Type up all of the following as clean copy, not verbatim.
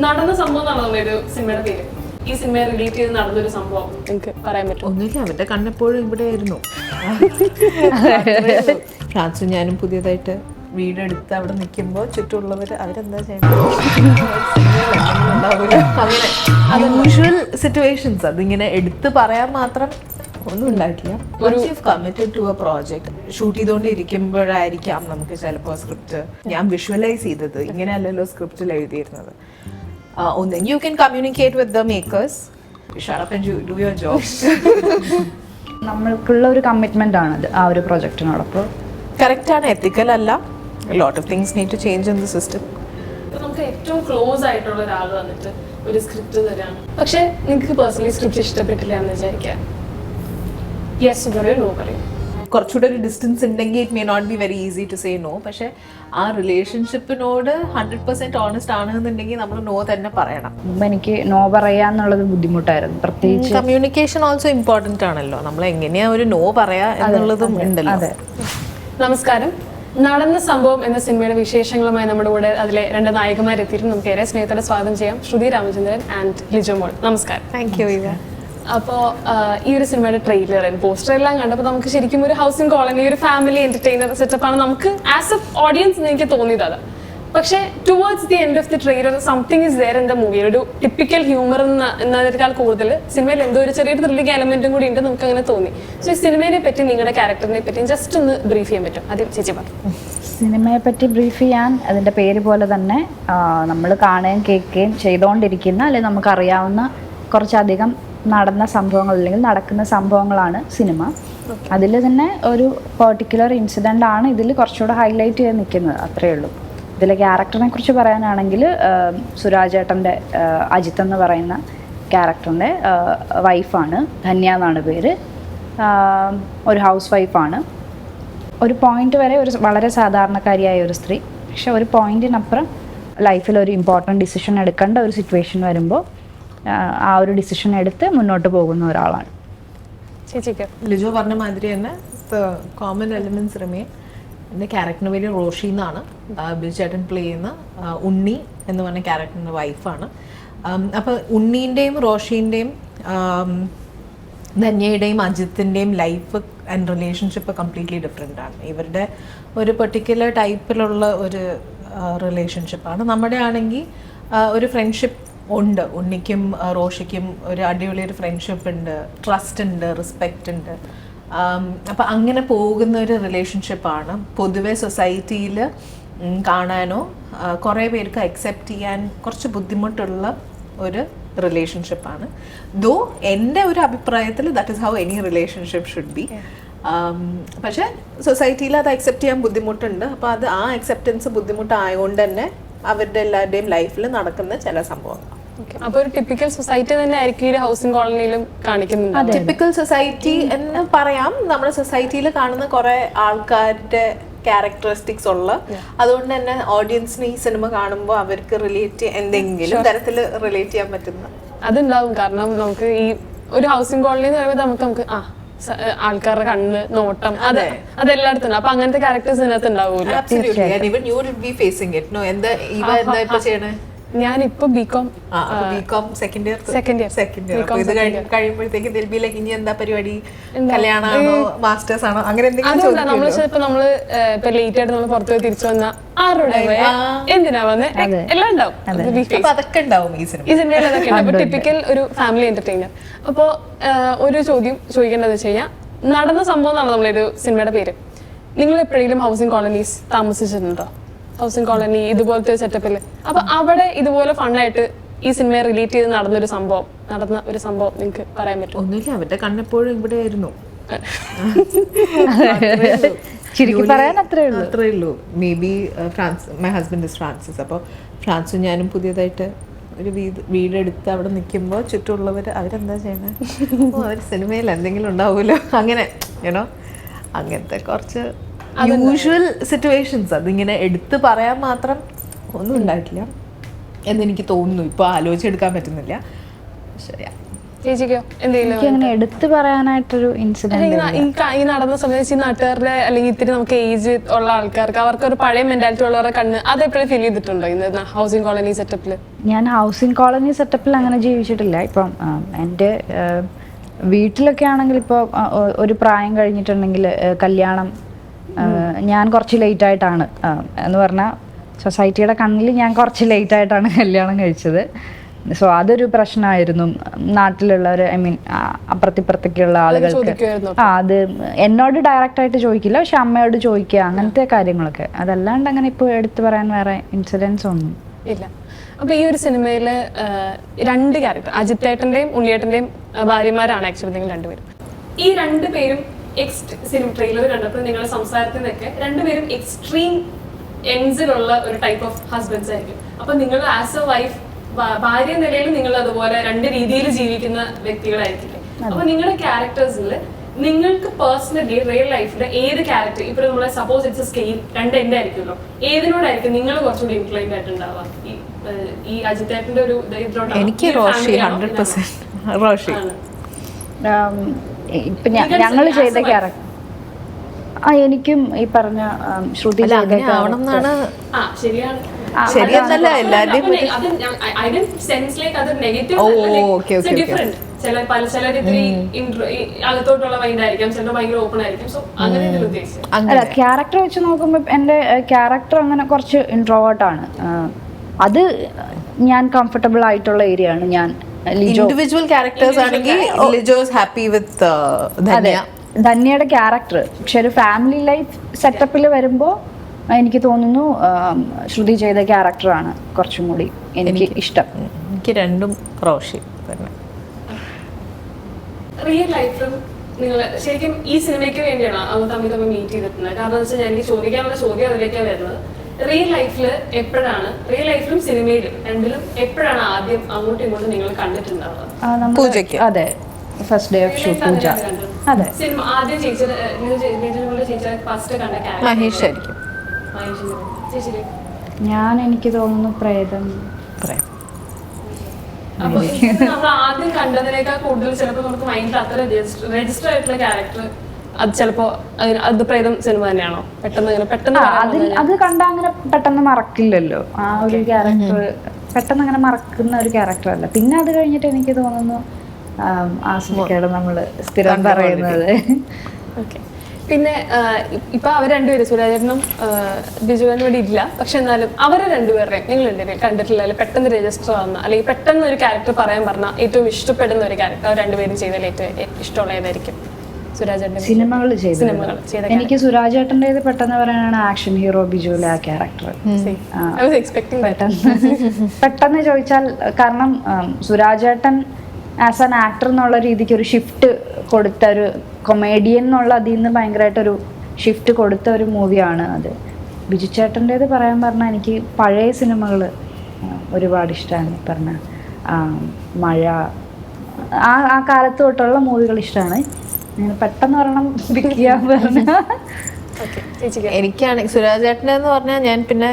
നടന്ന സംഭവം എന്നാണ് നമ്മുടെ ഒരു സിനിമയുടെ പേര്. ഈ സിനിമയെ റിലേറ്റ് ചെയ്ത് നടന്നൊരു സംഭവം നിങ്ങൾക്ക് പറയാൻ പറ്റും? ഒന്നുമില്ല, അവരുടെ കണ്ണെപ്പോഴും ഇവിടെ ആയിരുന്നു. ഫ്രാൻസും ഞാനും പുതിയതായിട്ട് വീടെടുത്ത് അവിടെ നിൽക്കുമ്പോൾ ചുറ്റുമുള്ളവർ അവരെന്താ ചെയ്യണം, അങ്ങനെ യൂഷ്വൽ സിറ്റുവേഷൻസ്. അതിങ്ങനെ എടുത്ത് പറയാൻ മാത്രം ഒന്നും ഉണ്ടായിട്ടില്ല. Committed to a project shoot ചെയ്തുകൊണ്ടിരിക്കുമ്പോഴായിരിക്കാം നമുക്ക് ചിലപ്പോൾ സ്ക്രിപ്റ്റ് ഞാൻ വിഷ്വലൈസ് ചെയ്തത് ഇങ്ങനെയല്ലല്ലോ സ്ക്രിപ്റ്റിൽ എഴുതിയിരുന്നത്. ഒന്ന് you can communicate with the makers, shut up and do your job. നമ്മൾക്കുള്ള ഒരു കമ്മിറ്റ്മെന്റ് ആണത് ആ ഒരു പ്രൊജക്റ്റിനോടൊപ്പം. കറക്റ്റാണ്, എത്തിക്കൽ അല്ല. Lot of things need to change in the system. ഇപ്പൊ നമുക്ക് ഏറ്റവും ക്ലോസ് ആയിട്ടുള്ള ഒരാൾ വന്നിട്ട് ഒരു സ്ക്രിപ്റ്റ് തരാണ്, പക്ഷെ നിങ്ങൾക്ക് പേഴ്സണലി സ്ക്രിപ്റ്റ് ഇഷ്ടപ്പെട്ടില്ല എന്ന് വിചാരിക്കാം, യെസ് പറയോ നോ പറയോ? കുറച്ചുകൂടെ ഒരു ഡിസ്റ്റൻസ് ഉണ്ടെങ്കിൽ it may not be very easy to say no. പക്ഷെ ആ റിലേഷൻഷിപ്പിനോട് 100% ഓണസ്റ്റ് ആണെന്നുണ്ടെങ്കിൽ നമ്മൾ നോ തന്നെ പറയണം. മുമ്പ് എനിക്ക് നോ പറയാന്നുള്ളത് ബുദ്ധിമുട്ടായിരുന്നു, പ്രത്യേകിച്ച് കമ്മ്യൂണിക്കേഷൻ ഓൾസോ ഇമ്പോർട്ടൻ്റ് ആണല്ലോ. നമ്മൾ എങ്ങനെയാ ഒരു നോ പറയാ എന്നുള്ളതും ഉണ്ടല്ലോ. അതെ. നമസ്കാരം. നടന്ന സംഭവം എന്ന സിനിമയുടെ വിശേഷങ്ങളുമായി നമ്മുടെ കൂടെ അതിലെ 2 നായകന്മാരെത്തിയിട്ട് നമുക്ക് ഏറെ സ്നേഹത്തോടെ സ്വാഗതം ചെയ്യാം. ശ്രുതി രാമചന്ദ്രൻ ആൻഡ് ലിജോ മോൾ. നമസ്കാരം. Thank you. അപ്പോൾ ഈ ഒരു സിനിമയുടെ ട്രെയിലർ പോസ്റ്റർ എല്ലാം കണ്ടപ്പോൾ നമുക്ക് ശരിക്കും ഒരു ഹൗസിംഗ് കോളനി, ഒരു ഫാമിലി എന്റർടൈനർ സെറ്റപ്പാണ് നമുക്ക് ആസ് എ ഓഡിയൻസ് എനിക്ക് തോന്നിയത്. അത് പക്ഷേ towards the end of the trailer something is there in the movie. ഒരു ടിപ്പിക്കൽ ഹ്യൂമർ എന്നതിനേക്കാൾ കൂടുതൽ സിനിമയിൽ എന്തോ ഒരു ചെറിയൊരു ത്രില്ലിംഗ് എലമെന്റും കൂടി ഉണ്ട്, നമുക്ക് അങ്ങനെ തോന്നി. സോ ഈ സിനിമയെ പറ്റി, നിങ്ങളുടെ ക്യാരക്ടറിനെ പറ്റി ജസ്റ്റ് ഒന്ന് ബ്രീഫ് ചെയ്യാൻ പറ്റും? ആദ്യം ചേച്ചി പറഞ്ഞു. സിനിമയെ പറ്റി ബ്രീഫ് ചെയ്യാൻ, അതിൻ്റെ പേര് പോലെ തന്നെ നമ്മൾ കാണുകയും കേൾക്കുകയും ചെയ്തുകൊണ്ടിരിക്കുന്ന, അല്ലെങ്കിൽ നമുക്കറിയാവുന്ന കുറച്ചധികം നടന്ന സംഭവങ്ങൾ അല്ലെങ്കിൽ നടക്കുന്ന സംഭവങ്ങളാണ് സിനിമ. അതിൽ തന്നെ ഒരു പെർട്ടിക്കുലർ ഇൻസിഡൻ്റ് ആണ് ഇതിൽ കുറച്ചുകൂടെ ഹൈലൈറ്റ് ചെയ്ത് നിൽക്കുന്നത്, അത്രയേ ഉള്ളൂ. ഇതിലെ ക്യാരക്ടറിനെ കുറിച്ച് പറയാനാണെങ്കിൽ സുരാജേട്ടൻ്റെ അജിത്ത് എന്ന് പറയുന്ന ക്യാരക്ടറിൻ്റെ വൈഫാണ്, ധന്യ എന്നാണ് പേര്. ഒരു ഹൗസ് വൈഫാണ്. ഒരു പോയിന്റ് വരെ ഒരു വളരെ സാധാരണക്കാരിയായ ഒരു സ്ത്രീ. പക്ഷെ ഒരു പോയിന്റിനപ്പുറം ലൈഫിൽ ഒരു ഇമ്പോർട്ടൻറ്റ് ഡിസിഷൻ എടുക്കേണ്ട ഒരു സിറ്റുവേഷൻ വരുമ്പോൾ ആ ഒരു ഡിസിഷൻ എടുത്ത് മുന്നോട്ട് പോകുന്ന ഒരാളാണ്. ലിജോ പറഞ്ഞ മാതിരി തന്നെ കോമൺ എലിമെന്റ്സ് റിമെയിൻ. എൻ്റെ ക്യാരക്ടറിന് പേര് റോഷി എന്നാണ്. ബിജുചേട്ടൻ പ്ലേ ചെയ്യുന്ന ഉണ്ണി എന്ന് പറഞ്ഞ ക്യാരക്ടറിൻ്റെ വൈഫാണ്. അപ്പോൾ ഉണ്ണീൻ്റെയും റോഷീൻ്റെയും ധന്യയുടെയും അജിത്തിൻ്റെയും life and relationship completely different ആണ്. ഇവരുടെ ഒരു പെർട്ടിക്കുലർ ടൈപ്പിലുള്ള ഒരു റിലേഷൻഷിപ്പാണ്. നമ്മുടെ ആണെങ്കിൽ ഒരു ഫ്രണ്ട്ഷിപ്പ് ഉണ്ട്. ഉണ്ണിക്കും റോഷിക്കും ഒരു അടിപൊളി ഒരു ഫ്രണ്ട്ഷിപ്പ് ഉണ്ട്, ട്രസ്റ്റ് ഉണ്ട്, റെസ്പെക്റ്റ് ഉണ്ട്. അപ്പം അങ്ങനെ പോകുന്ന ഒരു റിലേഷൻഷിപ്പാണ്. പൊതുവെ സൊസൈറ്റിയിൽ കാണാനോ കുറേ പേർക്ക് അക്സെപ്റ്റ് ചെയ്യാൻ കുറച്ച് ബുദ്ധിമുട്ടുള്ള ഒരു റിലേഷൻഷിപ്പാണ്. ദോ എൻ്റെ ഒരു അഭിപ്രായത്തിൽ that is how any relationship should be. പക്ഷേ സൊസൈറ്റിയിൽ അത് അക്സെപ്റ്റ് ചെയ്യാൻ ബുദ്ധിമുട്ടുണ്ട്. അപ്പോൾ അത് ആ അക്സെപ്റ്റൻസ് ബുദ്ധിമുട്ടായതുകൊണ്ട് തന്നെ അവരുടെ എല്ലാവരുടെയും ലൈഫിൽ നടക്കുന്ന ചില സംഭവങ്ങൾ. അപ്പോൾ ഒരു ടിപ്പിക്കൽ സൊസൈറ്റി തന്നെ ആയിരിക്കും ഈ ഹൗസിംഗ് കോളനിയിലും കാണിക്കുന്നുണ്ട്. ടിപ്പിക്കൽ സൊസൈറ്റി എന്ന് പറയാം. നമ്മുടെ സൊസൈറ്റിയിൽ കാണുന്ന കുറെ ആൾക്കാരുടെ ക്യാരക്ടറിസ്റ്റിക്സ് ഉള്ള, അതുകൊണ്ട് തന്നെ ഓഡിയൻസിന് ഈ സിനിമ കാണുമ്പോൾ അവർക്ക് റിലേറ്റ് എന്തെങ്കിലും തരത്തിൽ റിലേറ്റ് ചെയ്യാൻ പറ്റുന്ന അതുണ്ടാവും. കാരണം നമുക്ക് ഈ ഒരു ഹൗസിംഗ് കോളനി എന്ന് പറയുമ്പോൾ നമുക്ക് ആൾക്കാരുടെ കണ്ണ്, നോട്ടം, അതെല്ലായിടത്തും ഉണ്ട്. അപ്പൊ അങ്ങനത്തെ ക്യാരക്ടേഴ്സ് ഇതിനകത്ത് ഉണ്ടാവൂല. ഞാനിപ്പോ ബികോം സെക്കൻഡ് ഇയർ കഴിയുമ്പോഴത്തേക്ക് ഇനി എന്താ പരിപാടി, കല്യാണമാണോ മാസ്റ്റേഴ്സ് ആണോ അങ്ങനെ എന്തെങ്കിലും. നമ്മള് ഇപ്പൊ ലേറ്റ് ആയിട്ട് നമ്മൾ പുറത്തു പോയി തിരിച്ചു വന്ന ആരുടെ എന്തിനാ വന്ന് എല്ലാം ഉണ്ടാവും. അതൊക്കെ ഉണ്ടാവും ഈ സിനിമയിൽ, അതൊക്കെ ഉണ്ട്. ടിപ്പിക്കൽ ഒരു ഫാമിലി എന്റർടൈനർ. അപ്പോ ഒരു ചോദ്യം ചോദിക്കേണ്ടത് വെച്ച് കഴിഞ്ഞാൽ, നടന്ന സംഭവം എന്നാണ് നമ്മളൊരു സിനിമയുടെ പേര്. നിങ്ങൾ എപ്പോഴെങ്കിലും ഹൗസിംഗ് കോളനീസ് താമസിച്ചിട്ടുണ്ടോ? ഹൗസിംഗ് കോളനി ഇതുപോലത്തെ സെറ്റപ്പില്. അപ്പൊ അവിടെ ഇതുപോലെ ഫണ്ണായിട്ട് ഈ സിനിമയെ റിലേറ്റ് ചെയ്ത് നടന്ന ഒരു സംഭവം നിങ്ങൾക്ക് പറയാൻ പറ്റും? ഒന്നുമില്ല, അവരുടെ കണ്ണെപ്പോഴും ഇവിടെ ആയിരുന്നു. അത്രേ ഉള്ളൂ. May be my husband is Francis. അപ്പോൾ ഫ്രാൻസും ഞാനും പുതിയതായിട്ട് ഒരു വീടെടുത്ത് അവിടെ നിൽക്കുമ്പോൾ ചുറ്റുമുള്ളവർ അവരെന്താ ചെയ്യണേ, അവർ സിനിമയിൽ എന്തെങ്കിലും ഉണ്ടാവുമല്ലോ, അങ്ങനെ അങ്ങനത്തെ കുറച്ച് യൂഷ്വൽ സിറ്റുവേഷൻസ്. അതിങ്ങനെ എടുത്ത് പറയാൻ മാത്രം ഒന്നും ഉണ്ടായിട്ടില്ല എന്നെനിക്ക് തോന്നുന്നു. ഇപ്പോൾ ആലോചിച്ചെടുക്കാൻ പറ്റുന്നില്ല. ശരിയാ. ചേച്ചിക്കോ എന്തെങ്കിലും എനിക്ക് അങ്ങനെ എടുത്തു പറയാനായിട്ടൊരു ഇൻസിഡന്റ് ഈ നടന്ന സമയത്ത് ഈ നാട്ടുകാരുടെ അല്ലെങ്കിൽ ഇത്തിരി നമുക്ക് ഏജ് ഉള്ള ആൾക്കാർക്ക് അവർക്ക് ഒരു പഴയ മെന്റാലിറ്റി ഉള്ളവരുടെ കണ്ണ് അതെപ്പോഴും ഫീൽ ചെയ്തിട്ടുണ്ടോ ഇന്ന് ഹൗസിംഗ് കോളനി സെറ്റപ്പിൽ? ഞാൻ ഹൗസിംഗ് കോളനി സെറ്റപ്പിൽ അങ്ങനെ ജീവിച്ചിട്ടില്ല. ഇപ്പം എൻ്റെ വീട്ടിലൊക്കെ ആണെങ്കിൽ ഇപ്പോൾ ഒരു പ്രായം കഴിഞ്ഞിട്ടുണ്ടെങ്കിൽ കല്യാണം ഞാൻ കുറച്ച് ലേറ്റ് ആയിട്ടാണ് എന്ന് പറഞ്ഞാൽ സൊസൈറ്റിയുടെ കണ്ണിൽ ഞാൻ കുറച്ച് ലേറ്റ് ആയിട്ടാണ് കല്യാണം കഴിച്ചത്. സോ അതൊരു പ്രശ്നമായിരുന്നു നാട്ടിലുള്ളവർ, ഐ മീൻ അപ്പുറത്തിപ്പുറത്തേക്കുള്ള ആളുകൾക്ക്. അത് എന്നോട് ഡയറക്റ്റ് ആയിട്ട് ചോദിക്കില്ല, പക്ഷെ അമ്മയോട് ചോദിക്കുക, അങ്ങനത്തെ കാര്യങ്ങളൊക്കെ. അതല്ലാണ്ട് അങ്ങനെ ഇപ്പോൾ എടുത്തു പറയാൻ വേറെ ഇൻസിഡൻസ് ഒന്നും ഇല്ല. അപ്പൊ ഈ ഒരു സിനിമയില് 2 ക്യാരക്ടർ, അജിത്തേട്ടന്റെയും ഉണ്ണിയേട്ടന്റെയും ഭാര്യമാരാണ് ആക്ച്വലി നിങ്ങൾ രണ്ടുപേരും. ഈ 2 പേരും സിനിമ ട്രെയിലർ കണ്ടപ്പോൾ നിങ്ങളുടെ സംസാരത്തിൽ നിന്നൊക്കെ 2 പേരും എക്സ്ട്രീം എൻസിലുള്ള ഒരു ടൈപ്പ് ഓഫ് ഹസ്ബൻഡ്സ് ആയിരിക്കും. അപ്പൊ നിങ്ങൾ ആസ് എ വൈഫ്, ഭാര്യ നിലയിൽ നിങ്ങൾ അതുപോലെ 2 രീതിയിൽ ജീവിക്കുന്ന വ്യക്തികളായിരിക്കില്ലേ? അപ്പൊ നിങ്ങളുടെ ക്യാരക്ടേഴ്സിൽ നിങ്ങൾക്ക് പേഴ്സണലി റിയൽ ലൈഫിൽ ഏത് ക്യാരക്ടർ, ഇപ്പൊ നമ്മളെ സപ്പോസ് ഇറ്റ്സ് സ്കെയിൽ 2 എൻഡ് ആയിരിക്കുമല്ലോ, ഏതിനോടായിരിക്കും നിങ്ങൾ കുറച്ചുകൂടി ഇൻക്ലൈൻഡ് ആയിട്ടുണ്ടാവുക? ഈ അജിത്തേട്ടന്റെ ഒരു എനിക്ക് റോഷി 100% റോഷി. ഇപ്പൊ ഞങ്ങൾ ചെയ്ത ക്യാരക്ടർ എനിക്കും ഈ പറഞ്ഞ ശ്രുതി ശരിയെന്നല്ല എല്ലാവരുടെയും അല്ല, ക്യാരക്ടർ വെച്ച് നോക്കുമ്പോ എന്റെ ക്യാരക്ടർ അങ്ങനെ കുറച്ച് ഇൻട്രോവേർട്ടാണ്. അത് ഞാൻ കംഫർട്ടബിൾ ആയിട്ടുള്ള ഏരിയ ആണ്. ഞാൻ ഇൻഡിവിജ്വൽ ക്യാരക്ടേഴ്സ് ആണെങ്കിൽ Lijo is happy with Dhanya. ധന്യയുടെ ക്യാരക്ടർ. പക്ഷെ ഒരു ഫാമിലി ലൈഫ് സെറ്റപ്പിൽ വരുമ്പോൾ എനിക്ക് തോന്നുന്നു ശ്രുതി ചെയ്ത ക്യാരക്ടറാണ് കുറച്ചും കൂടി എനിക്ക് ഇഷ്ടം. എനിക്ക് രണ്ടും റോഷി തന്നെ. റിയൽ ലൈഫിലും നിങ്ങൾ ശരിക്കും ഈ സിനിമയ്ക്ക് വേണ്ടിയാണ് അവർ തമ്മിൽ മീറ്റ് ചെയ്തിട്ടുള്ളത്. കാരണം വെച്ചാൽ ഞാൻ എനിക്ക് ചോദിക്കാനുള്ള ചോദ്യം അതിലേക്കാണ് വരുന്നത്. റിയൽ ലൈഫിലും സിനിമയിലും രണ്ടിലും എപ്പോഴാണ് ആദ്യം അങ്ങോട്ടും ഇങ്ങോട്ടും നിങ്ങൾ കണ്ടിട്ടുണ്ടാവുക? അതെ, ഫസ്റ്റ് ഡേ ഓഫ് ഷൂട്ട് പൂജ. അതെ, സിനിമ ആദ്യം ഫസ്റ്റ് കണ്ട മഹേഷ് ആയിരിക്കും. എനിക്ക് തോന്നുന്നു പ്രേതം. അപ്പൊ നമ്മൾ ആദ്യം കണ്ടതിനേക്കാൾ കൂടുതൽ ചിലപ്പോൾ നമുക്ക് മൈൻഡിൽ അത്ര രജിസ്റ്റർ ആയിട്ടുള്ള ക്യാരക്ടർ അത് ചിലപ്പോ അത് പ്രേതം സിനിമ തന്നെയാണോ? പെട്ടെന്ന് അത് കണ്ടാ അങ്ങനെ പെട്ടെന്ന് മറക്കില്ലല്ലോ. ആ ഒരു ക്യാരക്ടർ പെട്ടെന്ന് അങ്ങനെ മറക്കുന്ന ഒരു ക്യാരക്ടർ അല്ല. പിന്നെ അത് കഴിഞ്ഞിട്ട് എനിക്ക് തോന്നുന്നു ആസ്മികയുടെ നമ്മള് സ്ഥിരം പറയുന്നത്. പിന്നെ ഇപ്പൊ അവർ രണ്ടുപേരും സുരാജേട്ടനും ബിജുവിനും ഇവിടെ ഇല്ല, പക്ഷെ എന്നാലും അവരെ രണ്ടുപേരുടെയും നിങ്ങൾ രണ്ടുപേരും കണ്ടിട്ടില്ല, അല്ലെങ്കിൽ പെട്ടെന്ന് രജിസ്റ്റർ ആവുന്ന അല്ലെങ്കിൽ പെട്ടെന്ന് ഒരു ക്യാരക്ടർ പറയാൻ പറഞ്ഞാൽ ഏറ്റവും ഇഷ്ടപ്പെടുന്ന ഒരു ക്യാരക്ടർ അവർ രണ്ടുപേരും ചെയ്തതിൽ ഏറ്റവും ഇഷ്ടമുള്ള ഏതായിരിക്കും? സിനിമകൾ ചെയ്ത എനിക്ക് സുരാജേട്ടൻ്റെത് പെട്ടെന്ന് പറയാനാണ് ആക്ഷൻ ഹീറോ ബിജുവിലെ ആ ക്യാരക്ടർ. പെട്ടെന്ന് ചോദിച്ചാൽ, കാരണം സുരാജേട്ടൻ ആസ് ആൻ ആക്ടർ എന്നുള്ള രീതിക്ക് ഒരു ഷിഫ്റ്റ് കൊടുത്ത ഒരു കൊമേഡിയൻ എന്നുള്ള അതിൽ നിന്ന് ഭയങ്കരമായിട്ടൊരു ഷിഫ്റ്റ് കൊടുത്ത ഒരു മൂവിയാണ് അത്. ബിജു ചേട്ടൻ്റേത് പറയാൻ പറഞ്ഞാൽ എനിക്ക് പഴയ സിനിമകൾ ഒരുപാട് ഇഷ്ടമാണ്. പറഞ്ഞ മഴ, ആ കാലത്ത് തൊട്ടുള്ള മൂവികൾ ഇഷ്ടമാണ്. പെട്ടെന്ന് പറയണം എനിക്കാണെങ്കിൽ സുരാജ് ചേട്ടൻ എന്ന് പറഞ്ഞാൽ ഞാൻ പിന്നെ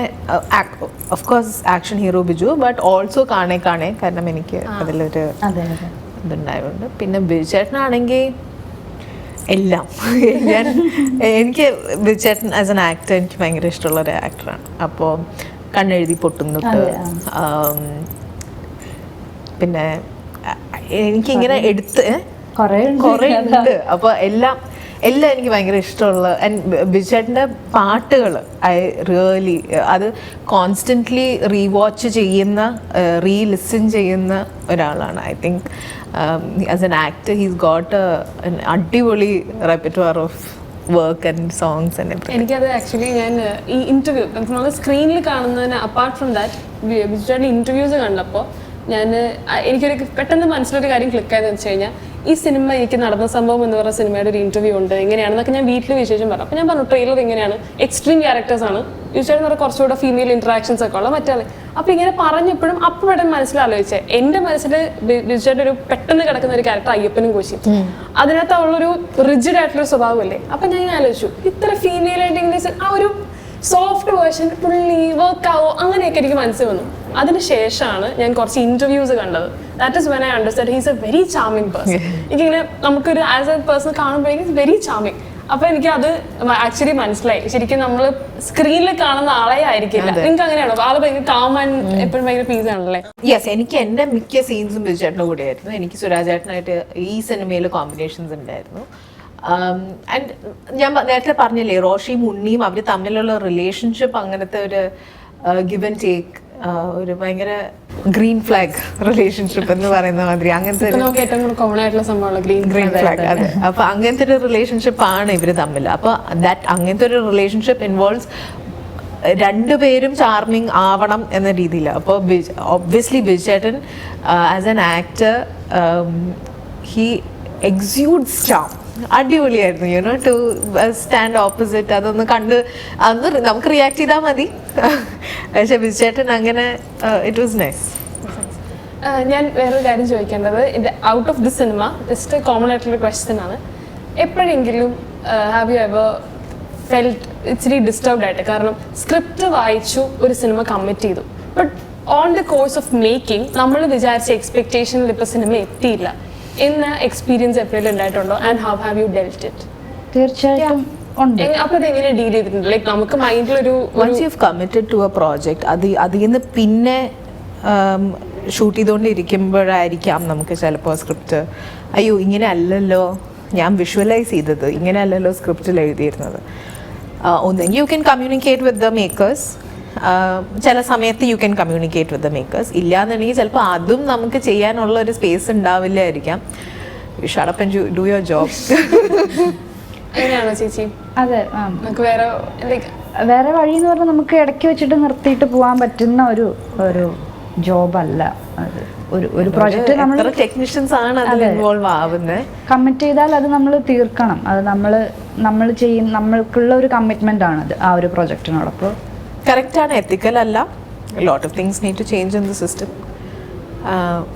of course action hero Biju, but also കാണേ കാരണം എനിക്ക് അതിലൊരു ഇതുണ്ടായതുകൊണ്ട്. പിന്നെ ബിജു ചേട്ടനാണെങ്കിൽ എല്ലാം എനിക്ക് ബിജു ചേട്ടൻ ആസ് എൻ ആക്ടർ എനിക്ക് ഭയങ്കര ഇഷ്ടമുള്ള ഒരു ആക്ടറാണ്. അപ്പോൾ കണ്ണെഴുതി പൊട്ടുന്നിട്ട് പിന്നെ എനിക്കിങ്ങനെ എടുത്ത് കുറേ ഉണ്ട്. അപ്പോൾ എല്ലാം എനിക്ക് ഭയങ്കര ഇഷ്ടമുള്ള. ആൻഡ് ബിജുചേട്ടൻ്റെ പാട്ടുകൾ ഐ റിയലി അത് കോൺസ്റ്റൻ്റ്ലി റീവാച്ച് ചെയ്യുന്ന, ലിസൺ ചെയ്യുന്ന ഒരാളാണ്. I think as an actor he's got an അടിപൊളി repertoire of work and songs and everything. എനിക്കത് ആക്ച്വലി ഞാൻ ഈ ഇൻ്റർവ്യൂ നമ്മൾ സ്ക്രീനിൽ കാണുന്നതിന് അപ്പാർട്ട് ഫ്രം ദാറ്റ് ബിജുചേട്ടൻ്റെ ഇൻ്റർവ്യൂസ് കണ്ടപ്പോൾ എനിക്കൊരു പെട്ടെന്ന് മനസ്സിലൊരു കാര്യം ക്ലിക്കായെന്ന് വെച്ച് കഴിഞ്ഞാൽ, ഈ സിനിമ എനിക്ക് നടന്ന സംഭവം എന്ന് പറഞ്ഞ സിനിമയുടെ ഒരു ഇന്റർവ്യൂ ഉണ്ട്, എങ്ങനെയാണെന്നൊക്കെ ഞാൻ വീട്ടിൽ വിശേഷം പറഞ്ഞു. അപ്പോൾ ഞാൻ പറഞ്ഞു ട്രെയിലർ ഇങ്ങനെയാണ്, എക്സ്ട്രീം ക്യാരക്ടേഴ്സ് ആണ്, യൂഷ്വലി എന്ന് പറഞ്ഞാൽ കുറച്ചുകൂടെ ഫീമെയിൽ ഇന്ററാക്ഷൻസ് ഒക്കെ ഉള്ള മറ്റേ. അപ്പോൾ ഇങ്ങനെ പറഞ്ഞപ്പോഴും അപ്പോഴും മനസ്സിലാലോചിച്ചത് എൻ്റെ മനസ്സിൽ ബിജുചേട്ടൻ ഒരു പെട്ടെന്ന് കിടക്കുന്ന ഒരു ക്യാരക്ടർ അയ്യപ്പനും കോശിയും. അതിനകത്ത് അവളൊരു റിജിഡ് ആയിട്ടുള്ള സ്വഭാവമല്ലേ. അപ്പം ഞാൻ ആലോചിച്ചു, ഇത്ര ഫീമെയിൽ ആയിട്ട് ഇംഗ്ലീഷ് ആ ഒരു സോഫ്റ്റ് വേർഷൻ പുള്ളി വർക്ക് ആവോ അങ്ങനെയൊക്കെ എനിക്ക് മനസ്സിൽ വന്നു. അതിനുശേഷമാണ് ഞാൻ കുറച്ച് ഇന്റർവ്യൂസ് കണ്ടത്. That is when I understand he's a very charming person. എനിക്കിങ്ങനെ നമുക്കൊരു ആസ് എ പേഴ്സൺ കാണുമ്പോഴേക്കും വെരി ചാമിങ്. അപ്പൊ എനിക്ക് അത് ആക്ച്വലി മനസ്സിലായി, ശരിക്കും നമ്മൾ സ്ക്രീനിൽ കാണുന്ന ആളെ ആയിരിക്കില്ല. നിങ്ങൾക്ക് അങ്ങനെയാണോ? ആള് ഭയങ്കര കാം ആൻഡ് എപ്പോഴും ഭയങ്കര പീസ് ആണല്ലേ? യെസ്, എനിക്ക് എൻ്റെ മിക്ക സീൻസും ബിജുചേട്ടൻ്റെ കൂടെയായിരുന്നു. എനിക്ക് സുരാജേട്ടനായിട്ട് ഈ സിനിമയിൽ കോമ്പിനേഷൻസ് ഉണ്ടായിരുന്നു. ആൻഡ് ഞാൻ നേരത്തെ പറഞ്ഞില്ലേ, റോഷിയും ഉണ്ണിയും അവർ തമ്മിലുള്ള റിലേഷൻഷിപ്പ് അങ്ങനത്തെ ഒരു ഗിവ് ആൻഡ് ടേക്ക്, ഒരു ഭയങ്കര ഗ്രീൻ ഫ്ലാഗ് റിലേഷൻഷിപ്പ് എന്ന് പറയുന്ന മാതിരി അങ്ങനത്തെ നമുക്ക് ഏറ്റവും കൂടുതൽ കോമൺ ആയിട്ടുള്ള സംഭവമാണ് ഗ്രീൻ ഫ്ലാഗ്. അതെ, അപ്പൊ അങ്ങനത്തെ ഒരു റിലേഷൻഷിപ്പ് ആണ് ഇവര് തമ്മിൽ. അപ്പൊ അങ്ങനത്തെ ഒരു റിലേഷൻഷിപ്പ് ഇൻവോൾവ്സ് രണ്ടുപേരും ചാർമിങ് ആവണം എന്ന രീതിയിൽ. അപ്പോൾ ഒബ്വിയസ്ലി ബിജുചേട്ടൻ as an actor he exudes charm. അടിപൊളിയായിരുന്നു, യുനോ, ടു സ്റ്റാൻഡ് ഓപ്പോസിറ്റ്. അതൊന്ന് കണ്ട് അന്ന് നമുക്ക് റിയാക്ട് ചെയ്താൽ മതി. പക്ഷെ ബിജുചേട്ടൻ അങ്ങനെ ഇറ്റ് വാസ് നൈസ്. ഞാൻ വേറൊരു കാര്യം ചോദിക്കേണ്ടത്, ഇത് out of the cinema just common ആയിട്ടുള്ള ക്വസ്റ്റ്യൻ ആണ്. എപ്പോഴെങ്കിലും ഹാവ് യു എവർ ഫെൽറ്റ് ഇച്ചിരി ഡിസ്റ്റർബ്ഡ് ആയിട്ട്? കാരണം സ്ക്രിപ്റ്റ് വായിച്ചു, ഒരു സിനിമ കമ്മിറ്റ് ചെയ്തു, but on the course of making നമ്മൾ വിചാരിച്ച എക്സ്പെക്ടേഷനിൽ ഇപ്പോൾ സിനിമ എത്തിയില്ല എന്ന എക്സ്പീരിയൻസ് എപ്പോഴും ഉണ്ടായിട്ടുണ്ടോ? And how have you dealt it? തീർച്ചയായിട്ടും ഉണ്ട്. അപ്പോൾ അതെങ്ങനെ ഡീൽ ചെയ്തിട്ടുണ്ട്? ലൈക്ക് നമുക്ക് മൈൻഡിലൊരു once you committed to a project, അതിൽ നിന്ന് പിന്നെ ഷൂട്ട് ചെയ്തുകൊണ്ടിരിക്കുമ്പോഴായിരിക്കാം നമുക്ക് ചിലപ്പോൾ സ്ക്രിപ്റ്റ് അയ്യോ ഇങ്ങനെ അല്ലല്ലോ ഞാൻ വിഷ്വലൈസ് ചെയ്തത്, ഇങ്ങനെ അല്ലല്ലോ സ്ക്രിപ്റ്റിൽ എഴുതിയിരുന്നത്. ഒന്നെങ്കിൽ you can communicate with the makers. ചില സമയത്ത് you can communicate with the makers. ഇല്ലാന്നുണ്ടെങ്കിൽ ചിലപ്പോൾ അതും നമുക്ക് ചെയ്യാനുള്ള ഒരു സ്പേസ് ഉണ്ടാവില്ലായിരിക്കാം. You shut up and do your job. അങ്ങനെയാണോ ചേച്ചി? അതെ, നമുക്ക് വേറെ വേറെ വഴി എന്ന് പറഞ്ഞാൽ നമുക്ക് ഇടയ്ക്ക് വെച്ചിട്ട് നിർത്തിയിട്ട് പോകാൻ പറ്റുന്ന ഒരു ജോബല്ല അത്. ഒരു പ്രോജക്റ്റ് നമ്മൾ ടെക്നീഷ്യൻസ് ആണ് അതിൽ ഇൻവോൾവ് ആവുന്നത്. കമ്മിറ്റ് ചെയ്താൽ അത് നമ്മൾ തീർക്കണം. അത് നമ്മൾ ചെയ്യുന്ന നമ്മൾക്കുള്ള ഒരു കമ്മിറ്റ്മെന്റ് ആണത് ആ ഒരു പ്രോജക്റ്റിനോട്. അപ്പോൾ കറക്റ്റ് ആണ്, എത്തിക്കൽ അല്ല. Lot of things need to change in the system.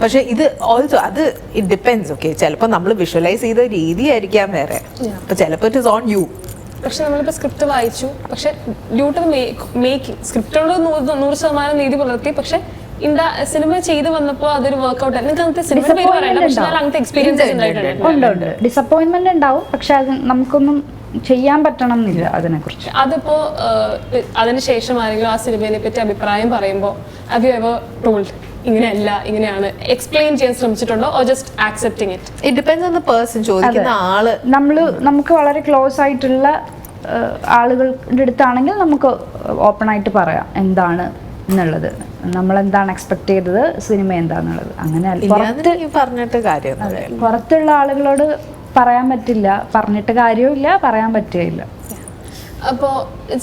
പക്ഷെ ഇത് ഓൾസോ അത് ഇറ്റ് ഡിപ്പെൻഡ്സ്. ഓക്കെ, ചിലപ്പോൾ നമ്മൾ വിഷ്വലൈസ് ചെയ്ത രീതി ആയിരിക്കാം വേറെ, അപ്പോൾ ചിലപ്പോൾ ഇറ്റ് ഇസ് ഓൺ യു. പക്ഷെ നമ്മളിപ്പോൾ സ്ക്രിപ്റ്റ് വായിച്ചു, പക്ഷെ ഡ്യൂ ടു മേക്കിംഗ് സ്ക്രിപ്റ്റോട് 100% നീതി പുലർത്തി, പക്ഷെ സിനിമ ചെയ്ത് വന്നപ്പോൾ അതൊരു വർക്ക്ഔട്ട് ആയി. നിങ്ങൾക്ക് അങ്ങനത്തെ സിനിമ പേര് പറയണ്ട, പക്ഷെ അങ്ങനത്തെ എക്സ്പീരിയൻസ് ഉണ്ട്. ഡിസപ്പോയിന്റ്മെന്റ് ഉണ്ടാവും, പക്ഷെ അത് നമുക്കൊന്നും ചെയ്യാൻ പറ്റണം എന്നില്ല അതിനെക്കുറിച്ച്. അതിപ്പോ അതിനുശേഷം ആരെങ്കിലും ആ സിനിമയെ പറ്റി അഭിപ്രായം പറയുമ്പോൾ ഹാവ് യു എവർ ടോൾഡ് ഇങ്ങനെയല്ല ഇങ്ങനെയാണ് എക്സ്പ്ലെയിൻ ചെയ്യാൻ ശ്രമിച്ചിട്ടുണ്ടോ? Or just accepting it? It depends on the person, ചോദിക്കുന്ന ആള്. നമുക്ക് വളരെ ക്ലോസ് ആയിട്ടുള്ള ആളുകളുടെ അടുത്താണെങ്കിൽ നമുക്ക് ഓപ്പൺ ആയിട്ട് പറയാം എന്താണ് എന്നുള്ളത്, നമ്മൾ എന്താണ് എക്സ്പെക്ട് ചെയ്തത്, സിനിമ എന്താന്നുള്ളത്. അങ്ങനെ പറഞ്ഞിട്ട് കാര്യം പുറത്തുള്ള ആളുകളോട് പറയാൻ പറ്റില്ല, പറഞ്ഞിട്ട് കാര്യമില്ല, പറയാൻ പറ്റുകയില്ല. അപ്പോൾ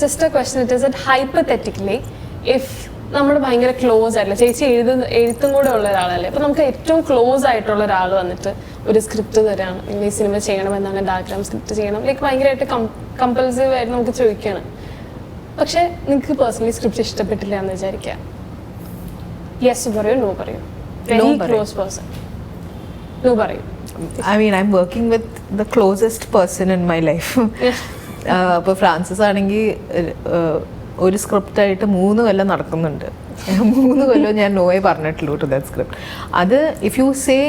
just a question, it is hypothetically if നമ്മൾ ഭയങ്കര ക്ലോസ് ആയിട്ടില്ല, ചേച്ചി എഴുത്തും കൂടെ ഉള്ള ഒരാളല്ലേ, അപ്പോൾ നമുക്ക് ഏറ്റവും ക്ലോസ് ആയിട്ടുള്ള ഒരാൾ വന്നിട്ട് ഒരു സ്ക്രിപ്റ്റ് തരാണ്, ഈ സിനിമ ചെയ്യണമെന്നാണ് ഡയഗ്രാം സ്ക്രിപ്റ്റ് ചെയ്യണം, ലൈക്ക് ഭയങ്കരമായിട്ട് കമ്പൽസീവ് ആയിട്ട് നമുക്ക് ചോദിക്കുകയാണ്. പക്ഷെ നിങ്ങൾക്ക് പേഴ്സണലി സ്ക്രിപ്റ്റ് ഇഷ്ടപ്പെട്ടില്ല എന്ന് വിചാരിക്കുക, യെസ് പറയൂ, നോ പറയൂ, വെരി ക്ലോസ് പേഴ്സൺ, നോ പറയൂ. I mean, I'm working with the closest person in my life. അപ്പോൾ ഫ്രാൻസിസ് ആണെങ്കിൽ ഒരു സ്ക്രിപ്റ്റായിട്ട് 3 കൊല്ലം നടക്കുന്നുണ്ട്. 3 കൊല്ലം ഞാൻ നോയെ പറഞ്ഞിട്ടുള്ളൂ ടു ദാറ്റ് സ്ക്രിപ്റ്റ്. അത് ഇഫ് യു സേ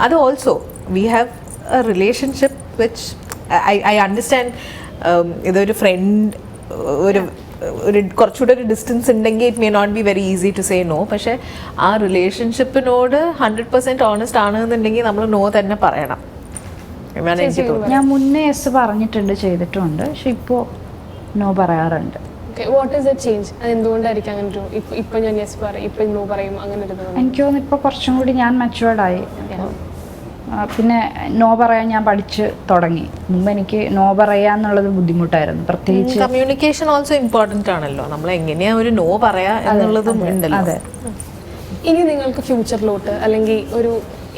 അത് also we have a relationship which I understand. ഇതൊരു ഫ്രണ്ട്, ഒരു കുറച്ചുകൂടെ ഒരു ഡിസ്റ്റൻസ് ഉണ്ടെങ്കിൽ it may not be very easy to say no. പക്ഷേ ആ റിലേഷൻഷിപ്പിനോട് 100% ഓണസ്റ്റ് ആണെന്നുണ്ടെങ്കിൽ നമ്മൾ നോ തന്നെ പറയണം. ഞാൻ മുന്നേ യെസ് പറഞ്ഞിട്ടുണ്ട്, ചെയ്തിട്ടുണ്ട്, പക്ഷെ ഇപ്പോൾ നോ പറയാറുണ്ട്. What is the change? എന്തുകൊണ്ടായിരിക്കും അങ്ങനെ ഒരു ഇപ്പം ഞാൻ യെസ് പറയും ഇപ്പം നോ പറയും അങ്ങനെ ഒരു? എനിക്ക് തോന്നുന്നു ഇപ്പോൾ കുറച്ചും കൂടി ഞാൻ മെച്ചുവേർഡായി. പിന്നെ നോ പറയാൻ ഞാൻ പഠിച്ച് തുടങ്ങി. മുമ്പ് എനിക്ക് നോ പറയാന്നുള്ളത് ബുദ്ധിമുട്ടായിരുന്നു, പ്രത്യേകിച്ച്. കമ്മ്യൂണിക്കേഷൻ ഓൾസോ ഇമ്പോർട്ടന്റ് ആണല്ലോ, നമ്മൾ എങ്ങനെയാ ഒരു നോ പറയാ എന്നുള്ളതും ഉണ്ടല്ലോ. അതെ. ഇനി നിങ്ങൾക്ക് ഫ്യൂച്ചറിലോട്ട് അല്ലെങ്കിൽ ഒരു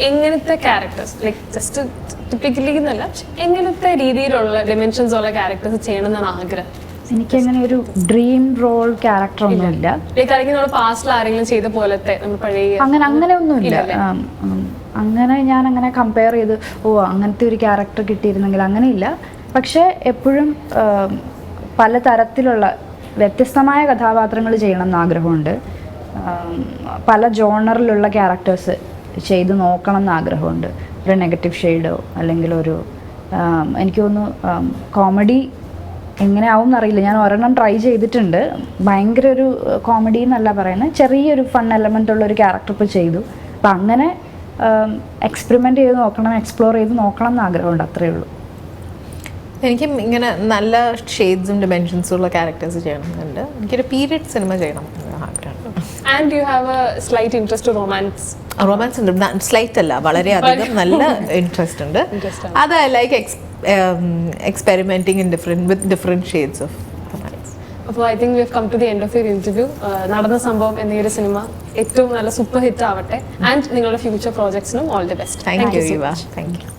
എങ്ങനത്തെ ക്യാരക്ടേഴ്സ്, ലൈക്ക് ജസ്റ്റ് ടിപ്പിക്കലി എന്നല്ല, എങ്ങനത്തെ രീതിയിലുള്ള ഡിമെൻഷൻസ് ഉള്ള ക്യാരക്ടേഴ്സ് ചെയ്യണം എന്നാണ് ആഗ്രഹം? എനിക്കങ്ങനെ ഒരു ഡ്രീം റോൾ ക്യാരക്ടർ ഒന്നുമില്ല. പാസ്റ്റിൽ ആരെങ്കിലും ചെയ്ത പോലത്തെ പഴയ അങ്ങനെ ഒന്നുമില്ല. അങ്ങനെ ഞാൻ അങ്ങനെ കമ്പയർ ചെയ്ത് അങ്ങനത്തെ ഒരു ക്യാരക്ടർ കിട്ടിയിരുന്നെങ്കിൽ അങ്ങനെയില്ല. പക്ഷെ എപ്പോഴും പല തരത്തിലുള്ള വ്യത്യസ്തമായ കഥാപാത്രങ്ങൾ ചെയ്യണം എന്ന് ആഗ്രഹമുണ്ട്. പല ജോണറിലുള്ള ക്യാരക്ടേഴ്സ് ചെയ്ത് നോക്കണം എന്ന് ആഗ്രഹമുണ്ട്. ഒരു നെഗറ്റീവ് ഷെയ്ഡോ അല്ലെങ്കിൽ ഒരു എനിക്ക് തോന്നുന്നു കോമഡി എങ്ങനെയാവും എന്നറിയില്ല. ഞാൻ ഒരെണ്ണം ട്രൈ ചെയ്തിട്ടുണ്ട്. ഭയങ്കര ഒരു കോമഡി എന്നല്ല പറയുന്നത്, ചെറിയൊരു ഫൺ എലമെൻ്റ് ഉള്ളൊരു ക്യാരക്ടർ ഇപ്പോൾ ചെയ്തു. അപ്പം അങ്ങനെ എക്സ്പെരിമെൻ്റ് ചെയ്ത് നോക്കണം, എക്സ്പ്ലോർ ചെയ്ത് നോക്കണം എന്ന് ആഗ്രഹമുണ്ട്. അത്രയേ ഉള്ളൂ. എനിക്കും ഇങ്ങനെ നല്ല ഷെയ്ഡ്സും ഡിമെൻഷൻസും ഉള്ള ക്യാരക്ടേഴ്സ് ചെയ്യണമെന്നുണ്ട്. എനിക്കൊരു പീരിയഡ് സിനിമ ചെയ്യണം ആഗ്രഹം. And you have a slight interest to romance. Romance ഉണ്ട്, സ്ലൈറ്റ് അല്ല, വളരെയധികം നല്ല ഇൻട്രസ്റ്റ് ഉണ്ട്. അത് I like experimenting in different shades of romance. അപ്പോൾ I think we have come to the end of your interview. നടന്ന സംഭവം എന്ന ഒരു സിനിമ ഏറ്റവും നല്ല സൂപ്പർ ഹിറ്റ് ആവട്ടെ. ആൻഡ് നിങ്ങളുടെ ഫ്യൂച്ചർ പ്രോജക്ട്സിനും all the best. Thank you. Thank U.